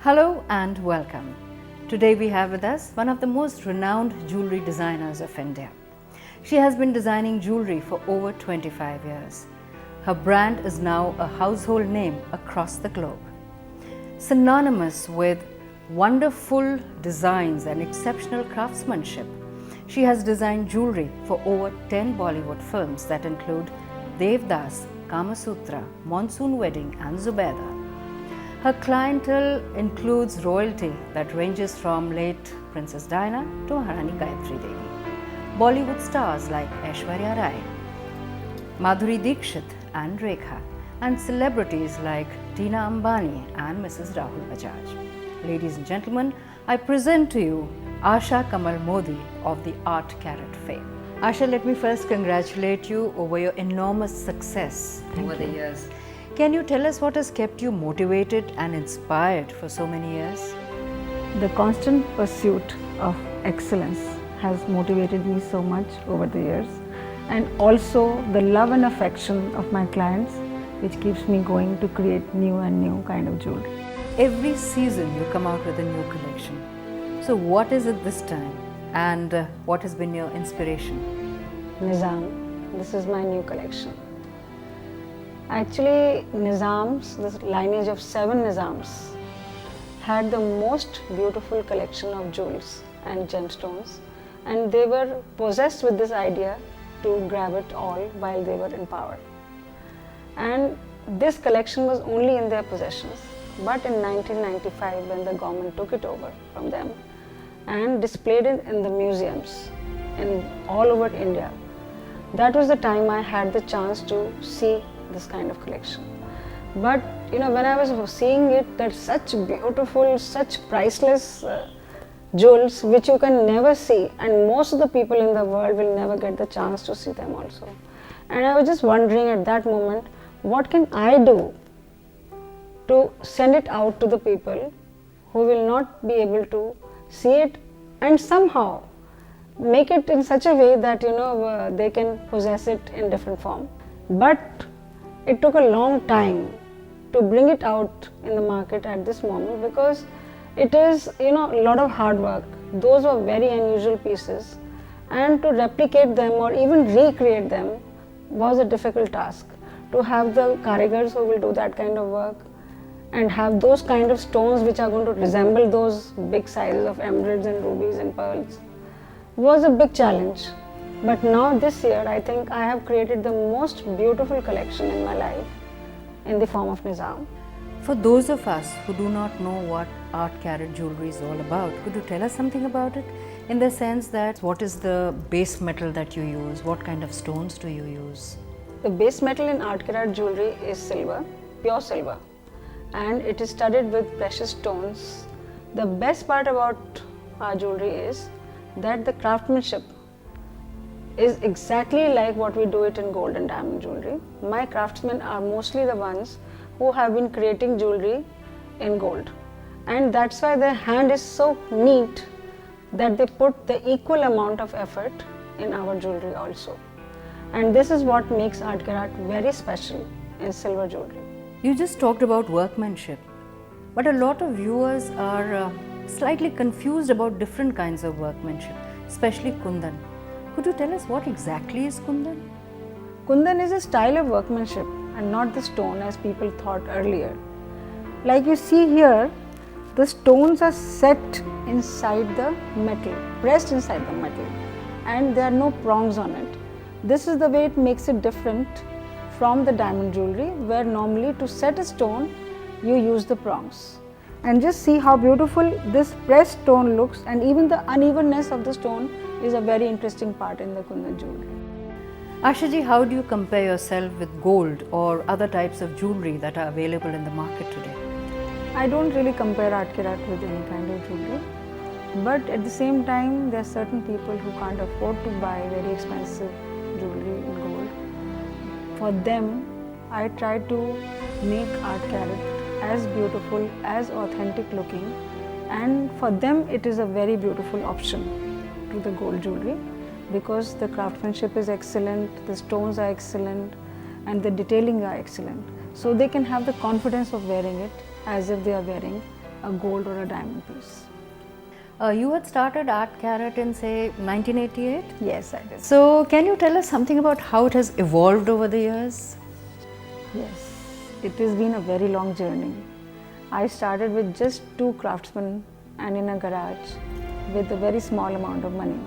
Hello and welcome. Today we have with us one of the most renowned jewelry designers of India. She has been designing jewelry for over 25 years. Her brand is now a household name across the globe. Synonymous with wonderful designs and exceptional craftsmanship, she has designed jewelry for over 10 Bollywood films that include Devdas, Kama Sutra, Monsoon Wedding and Zubeda. Her clientele includes royalty that ranges from late Princess Diana to Maharani Gayatri Devi, Bollywood stars like Aishwarya Rai, Madhuri Dixit and Rekha, and celebrities like Tina Ambani and Mrs. Rahul Bajaj. Ladies and gentlemen, I present to you Asha Kamal Modi of the Art Carat fame. Asha, let me first congratulate you over your enormous success over the years. Can you tell us what has kept you motivated and inspired for so many years? The constant pursuit of excellence has motivated me so much over the years, and also the love and affection of my clients, which keeps me going to create new and new kind of jewelry. Every season you come out with a new collection. So what is it this time and what has been your inspiration? Nizam, this is my new collection. Actually, Nizams, this lineage of 7 Nizams, had the most beautiful collection of jewels and gemstones, and they were possessed with this idea to grab it all while they were in power. And this collection was only in their possessions, but in 1995, when the government took it over from them and displayed it in the museums in all over India, that was the time I had the chance to see this kind of collection. But when I was seeing it, that such beautiful, such priceless jewels which you can never see, and most of the people in the world will never get the chance to see them also. And I was just wondering at that moment, what can I do to send it out to the people who will not be able to see it, and somehow make it in such a way that they can possess it in different form. But it took a long time to bring it out in the market at this moment, because it is a lot of hard work. Those were very unusual pieces, and to replicate them or even recreate them was a difficult task. To have the karigars who will do that kind of work and have those kind of stones which are going to resemble those big sizes of emeralds and rubies and pearls was a big challenge. But now this year, I think I have created the most beautiful collection in my life in the form of Nizam. For those of us who do not know what Art Carat jewelry is all about, could you tell us something about it? In the sense that what is the base metal that you use? What kind of stones do you use? The base metal in Art Carat jewelry is silver, pure silver, and it is studded with precious stones. The best part about our jewelry is that the craftsmanship is exactly like what we do it in gold and diamond jewelry. My craftsmen are mostly the ones who have been creating jewelry in gold, and that's why their hand is so neat that they put the equal amount of effort in our jewelry also. And this is what makes Art Carat very special in silver jewelry. You just talked about workmanship, but a lot of viewers are slightly confused about different kinds of workmanship, especially Kundan. Could you tell us what exactly is Kundan? Kundan is a style of workmanship and not the stone as people thought earlier. Like you see here, the stones are set inside the metal, pressed inside the metal, and there are no prongs on it. This is the way it makes it different from the diamond jewelry, where normally to set a stone, you use the prongs. And just see how beautiful this pressed stone looks, and even the unevenness of the stone is a very interesting part in the Kundan jewelry. Asha ji, how do you compare yourself with gold or other types of jewelry that are available in the market today? I don't really compare Art Carat with any kind of jewelry, but at the same time, there are certain people who can't afford to buy very expensive jewelry in gold. For them, I try to make Art Carat as beautiful, as authentic looking, and for them it is a very beautiful option to the gold jewelry, because the craftsmanship is excellent, the stones are excellent, and the detailing are excellent. So they can have the confidence of wearing it as if they are wearing a gold or a diamond piece. You had started Art Carrot in, say, 1988? Yes, I did. So, can you tell us something about how it has evolved over the years? Yes, it has been a very long journey. I started with just 2 craftsmen and in a garage with a very small amount of money.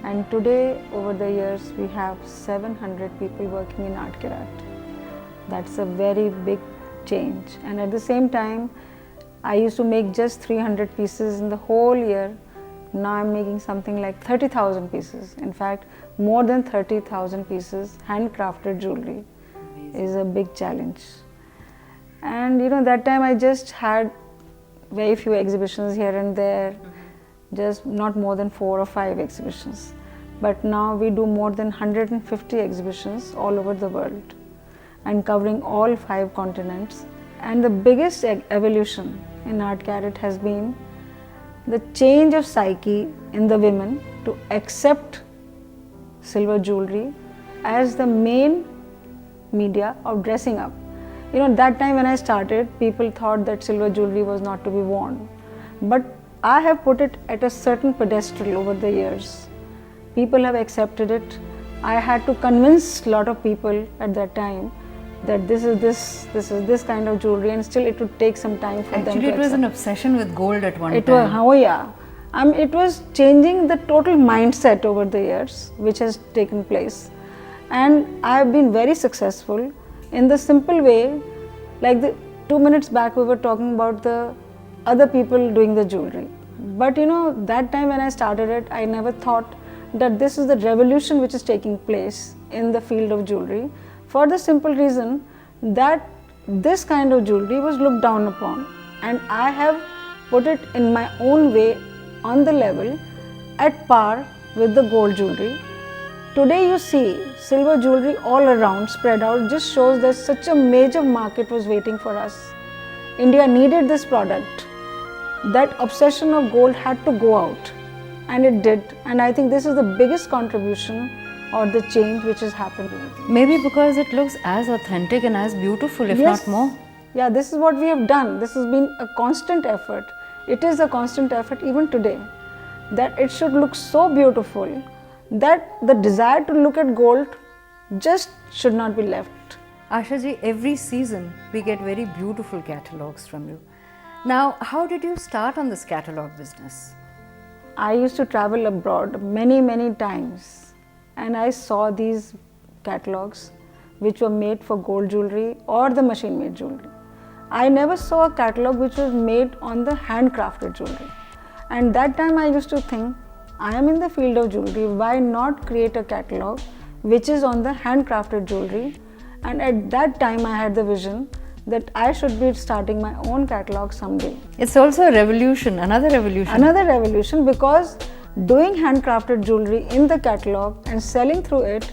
And today, over the years, we have 700 people working in Art Carrot. That's a very big change. And at the same time, I used to make just 300 pieces in the whole year. Now I'm making something like 30,000 pieces. In fact, more than 30,000 pieces handcrafted jewelry is a big challenge. And that time I just had very few exhibitions here and there, just not more than 4 or 5 exhibitions. But now we do more than 150 exhibitions all over the world and covering all 5 continents. And the biggest evolution in Art Carrot has been the change of psyche in the women to accept silver jewelry as the main media of dressing up. That time when I started, people thought that silver jewelry was not to be worn. But I have put it at a certain pedestal over the years. People have accepted it. I had to convince a lot of people at that time that this is this kind of jewelry, and still it would take some time for them to accept. Actually, it was an obsession with gold at one time. It was changing the total mindset over the years, which has taken place. And I have been very successful in the simple way, like 2 minutes back we were talking about the other people doing the jewelry. But that time when I started it, I never thought that this is the revolution which is taking place in the field of jewelry, for the simple reason that this kind of jewelry was looked down upon, and I have put it in my own way on the level at par with the gold jewelry. Today you see silver jewelry all around spread out, just shows that such a major market was waiting for us. India needed this product. That obsession of gold had to go out, and it did. And I think this is the biggest contribution or the change which has happened. Maybe because it looks as authentic and as beautiful, if not more. Yeah, this is what we have done. This has been a constant effort. It is a constant effort even today, that it should look so beautiful that the desire to look at gold just should not be left. Asha ji, every season we get very beautiful catalogs from you. Now, how did you start on this catalog business? I used to travel abroad many times, and I saw these catalogs which were made for gold jewelry or the machine made jewelry. I never saw a catalog which was made on the handcrafted jewelry. And that time I used to think, I am in the field of jewelry, why not create a catalog which is on the handcrafted jewelry? And at that time I had the vision that I should be starting my own catalog someday. It's also a revolution, another revolution. Another revolution, because doing handcrafted jewelry in the catalog and selling through it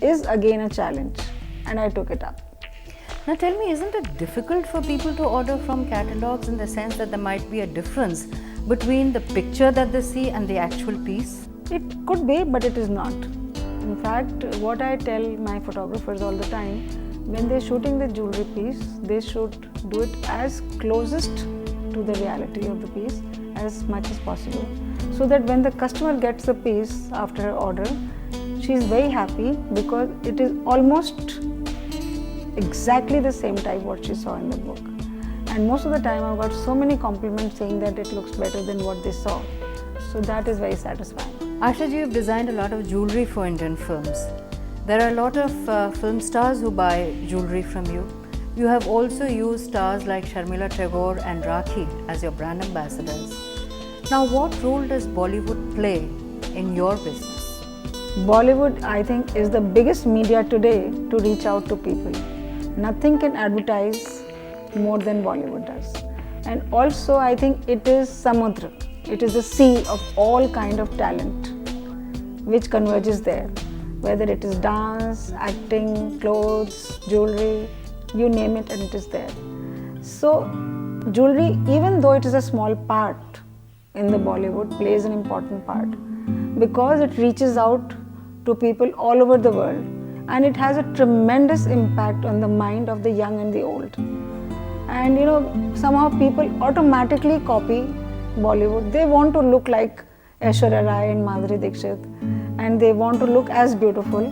is again a challenge, and I took it up. Now tell me, isn't it difficult for people to order from catalogs in the sense that there might be a difference between the picture that they see and the actual piece? It could be, but it is not. In fact, what I tell my photographers all the time, when they're shooting the jewelry piece, they should do it as closest to the reality of the piece as much as possible, so that when the customer gets the piece after her order, she is very happy because it is almost exactly the same type what she saw in the book. And most of the time I've got so many compliments saying that it looks better than what they saw. So that is very satisfying. Asha ji, you've designed a lot of jewelry for Indian films. There are a lot of film stars who buy jewelry from you. You have also used stars like Sharmila Tagore and Rakhi as your brand ambassadors. Now, what role does Bollywood play in your business? Bollywood, I think, is the biggest media today to reach out to people. Nothing can advertise more than Bollywood does. And also, I think it is Samudra. It is the sea of all kind of talent which converges there. Whether it is dance, acting, clothes, jewelry, you name it and it is there. So, jewelry, even though it is a small part in the Bollywood, plays an important part because it reaches out to people all over the world, and it has a tremendous impact on the mind of the young and the old. And somehow people automatically copy Bollywood. They want to look like Aishwarya Rai and Madhuri Dixit, and they want to look as beautiful,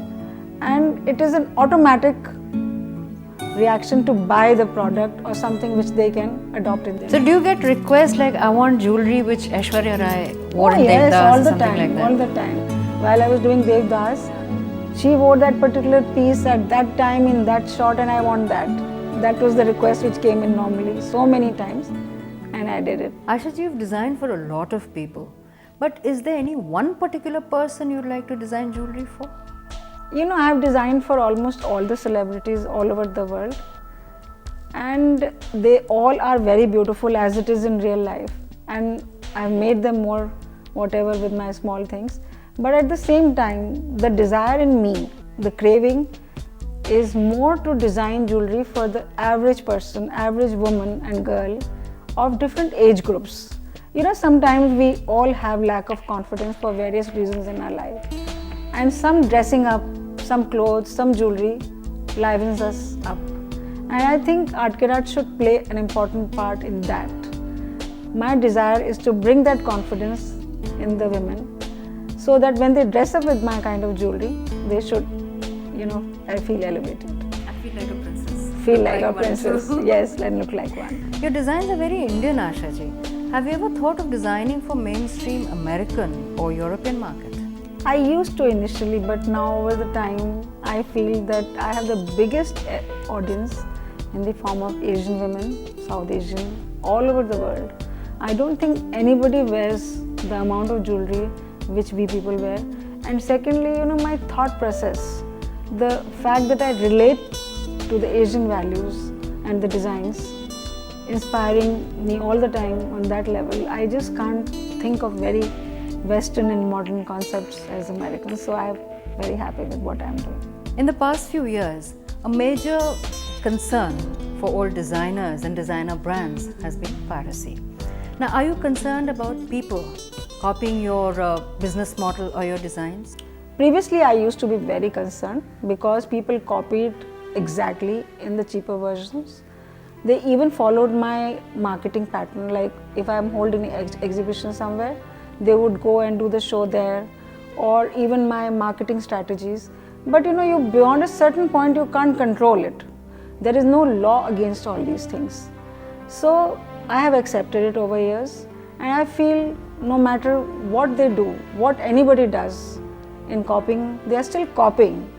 and it is an automatic reaction to buy the product or something which they can adopt in their So do you get requests like, I want jewelry which Aishwarya Rai wore in yes, Devdas all or the something time, like that? all the time. While I was doing Devdas, she wore that particular piece at that time in that shot, and I want that. That was the request which came in normally so many times, and I did it. Asha ji, you've designed for a lot of people. But is there any one particular person you'd like to design jewelry for? I have designed for almost all the celebrities all over the world, and they all are very beautiful as it is in real life, and I've made them more whatever with my small things. But at the same time, the desire in me, the craving, is more to design jewelry for the average person, average woman and girl of different age groups. Sometimes we all have lack of confidence for various reasons in our life, and some dressing up, some clothes, some jewelry livens us up. And I think Art Karat should play an important part in that. My desire is to bring that confidence in the women, so that when they dress up with my kind of jewelry, they should, I feel elevated. I feel like a princess. Feel like a one princess, too. yes, and look like one. Your designs are very Indian, Asha ji. Have you ever thought of designing for mainstream American or European market? I used to initially, but now over the time, I feel that I have the biggest audience in the form of Asian women, South Asian, all over the world. I don't think anybody wears the amount of jewelry which we people wear. And secondly, my thought process, the fact that I relate to the Asian values and the designs, inspiring me all the time on that level. I just can't think of very Western and modern concepts as Americans, so I'm very happy with what I'm doing. In the past few years, a major concern for all designers and designer brands has been piracy. Now, are you concerned about people copying your business model or your designs? Previously, I used to be very concerned because people copied exactly in the cheaper versions. They even followed my marketing pattern, like if I'm holding an exhibition somewhere, they would go and do the show there, or even my marketing strategies. But you beyond a certain point, you can't control it. There is no law against all these things. So I have accepted it over years, and I feel no matter what they do, what anybody does in copying, they are still copying,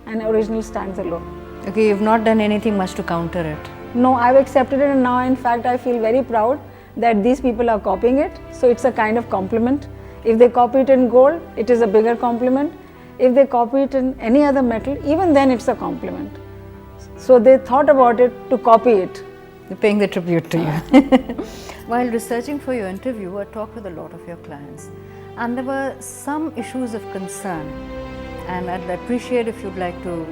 and original stands alone. Okay, you've not done anything much to counter it. No, I've accepted it, and now in fact I feel very proud that these people are copying it. So it's a kind of compliment. If they copy it in gold, it is a bigger compliment. If they copy it in any other metal, even then it's a compliment. So they thought about it to copy it. They're paying the tribute to you. While researching for your interview, I talked with a lot of your clients, and there were some issues of concern, and I'd appreciate if you'd like to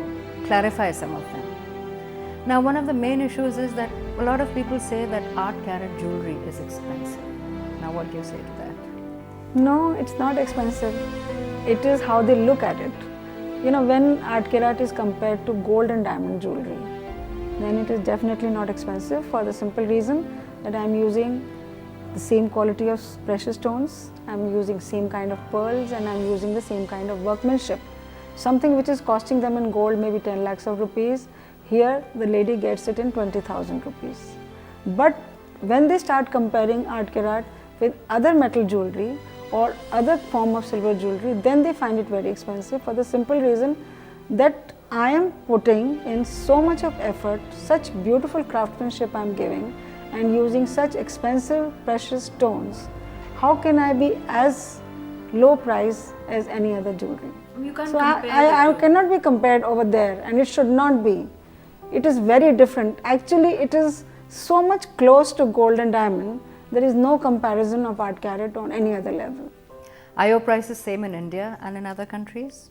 clarify some of them. Now, one of the main issues is that a lot of people say that Art Karat jewelry is expensive. Now, what do you say to that? No, it's not expensive. It is how they look at it. When Art Karat is compared to gold and diamond jewelry, then it is definitely not expensive, for the simple reason that I'm using the same quality of precious stones, I'm using same kind of pearls, and I'm using the same kind of workmanship. Something which is costing them in gold maybe 10 lakhs of rupees, here the lady gets it in 20,000 rupees. But when they start comparing Art Karat with other metal jewelry or other form of silver jewelry, then they find it very expensive, for the simple reason that I am putting in so much of effort, such beautiful craftsmanship I'm giving, and using such expensive precious stones. How can I be as low price as any other jewelry? You can't So compare I cannot be compared over there, and it should not be. It is very different. Actually, it is so much close to gold and diamond. There is no comparison of Art Karat on any other level. Are your prices same in India and in other countries?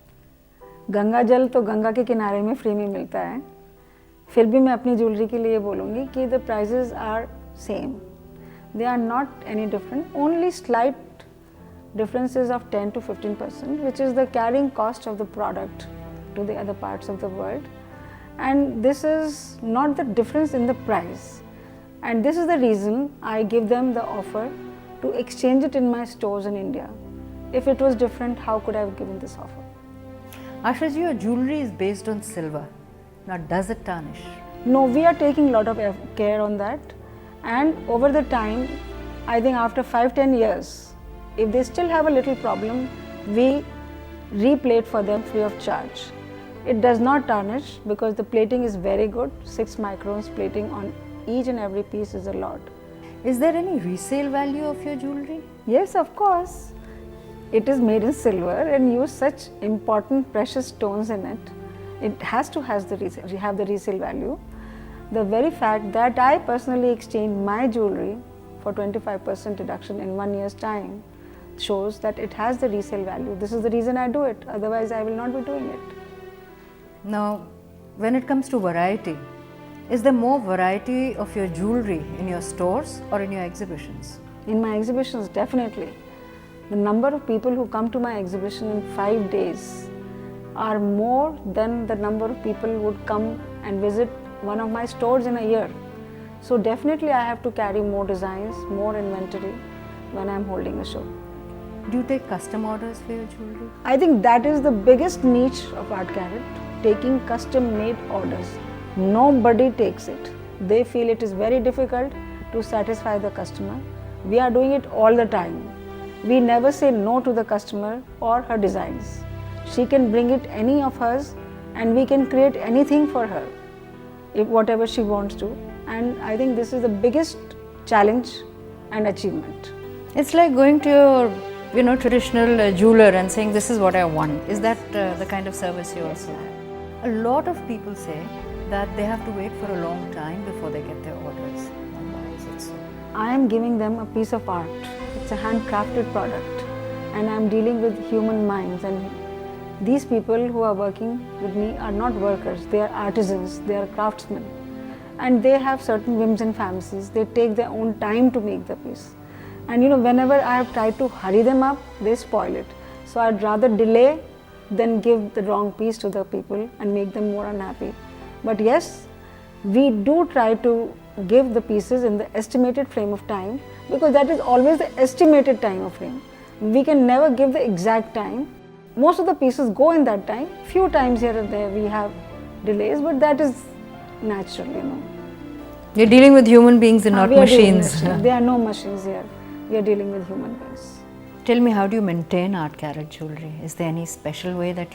Ganga जल तो गंगा के किनारे में free में मिलता है. फिर भी मैं अपनी ज्वेलरी के लिए बोलूँगी कि the prices are same. They are not any different. Only slight differences of 10 to 15%, which is the carrying cost of the product to the other parts of the world. And this is not the difference in the price. And this is the reason I give them the offer to exchange it in my stores in India. If it was different, how could I have given this offer? Ashaji, your jewelry is based on silver. Now, does it tarnish? No, we are taking a lot of care on that. And over the time, I think after 5-10 years, if they still have a little problem, we replate for them free of charge. It does not tarnish because the plating is very good. 6 microns plating on each and every piece is a lot. Is there any resale value of your jewelry? Yes, of course. It is made in silver and use such important precious stones in it. It has to have the resale value. The very fact that I personally exchanged my jewelry for 25% reduction in 1 year's time shows that it has the resale value. This is the reason I do it. Otherwise, I will not be doing it. Now, when it comes to variety, is there more variety of your jewelry in your stores or in your exhibitions? In my exhibitions, definitely. The number of people who come to my exhibition in 5 days are more than the number of people who would come and visit one of my stores in a year. So definitely I have to carry more designs, more inventory when I am holding a show. Do you take custom orders for your jewelry? I think that is the biggest niche of Art Carrot, taking custom made orders. Nobody takes it. They feel it is very difficult to satisfy the customer. We are doing it all the time. We never say no to the customer or her designs. She can bring it any of hers and we can create anything for her, if whatever she wants to. And I think this is the biggest challenge and achievement. It's like going to your traditional jeweler and saying, this is what I want. Is that the kind of service you also have? A lot of people say that they have to wait for a long time before they get their orders. Why is it so? I am giving them a piece of art. It's a handcrafted product and I am dealing with human minds, and these people who are working with me are not workers, they are artisans, they are craftsmen, and they have certain whims and fancies. They take their own time to make the piece. And whenever I have tried to hurry them up, they spoil it. So I'd rather delay than give the wrong piece to the people and make them more unhappy. But yes, we do try to give the pieces in the estimated frame of time, because that is always the estimated time of frame. We can never give the exact time. Most of the pieces go in that time. Few times here and there we have delays, but that is natural, You're dealing with human beings and not machines. There are no machines here. We are dealing with human beings. Tell me, how do you maintain Art Carrot jewelry? Is there any special way that